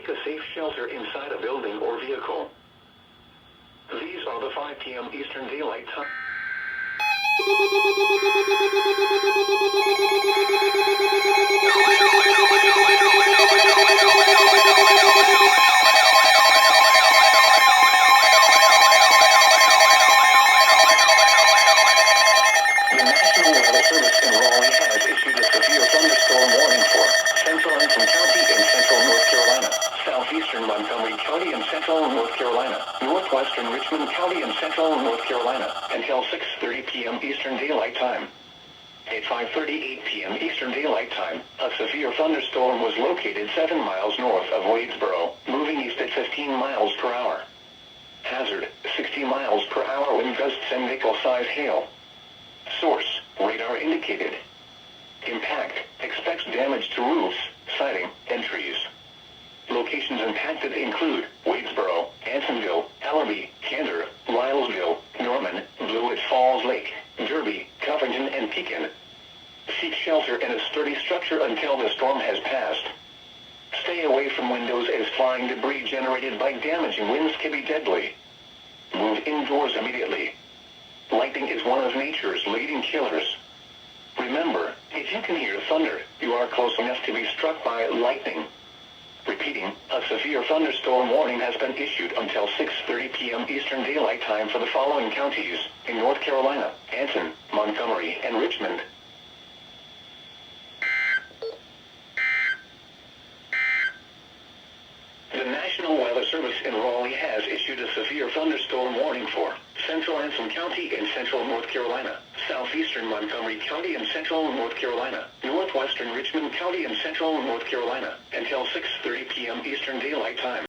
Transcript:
Seek a safe shelter inside a building or vehicle. These are the 5 p.m. Eastern Daylight Time. The National Weather Service in Raleigh has issued a severe thunderstorm warning for central Anson County in central North Carolina, southeastern Montgomery County in central North Carolina, northwestern Richmond County in central North Carolina, until 6:30 p.m. Eastern Daylight Time. At 5:38 p.m. Eastern Daylight Time, a severe thunderstorm was located 7 miles north of Wadesboro, moving east at 15 miles per hour. Hazard, 60 miles per hour wind gusts and nickel-sized hail. Source, radar indicated. Impact, expects damage to roofs, siding, and trees. Locations impacted include Wadesboro, Ansonville, Ellerby, Candor, Lylesville, Norman, Blewett Falls Lake, Derby, Covington, and Pekin. Seek shelter in a sturdy structure until the storm has passed. Stay away from windows as flying debris generated by damaging winds can be deadly. Move indoors immediately. Lightning is one of nature's leading killers. Remember, if you can hear thunder, you are close enough to be struck by lightning. Repeating, a severe thunderstorm warning has been issued until 6:30 p.m. Eastern Daylight Time for the following counties in North Carolina: Anson, Montgomery, and Richmond. The National Weather Service in Raleigh has issued a severe thunderstorm warning for central Anson County in central North Carolina, southeastern Montgomery County in central North Carolina, northwestern Richmond County in central North Carolina, until 6:30 p.m. Eastern Daylight Time.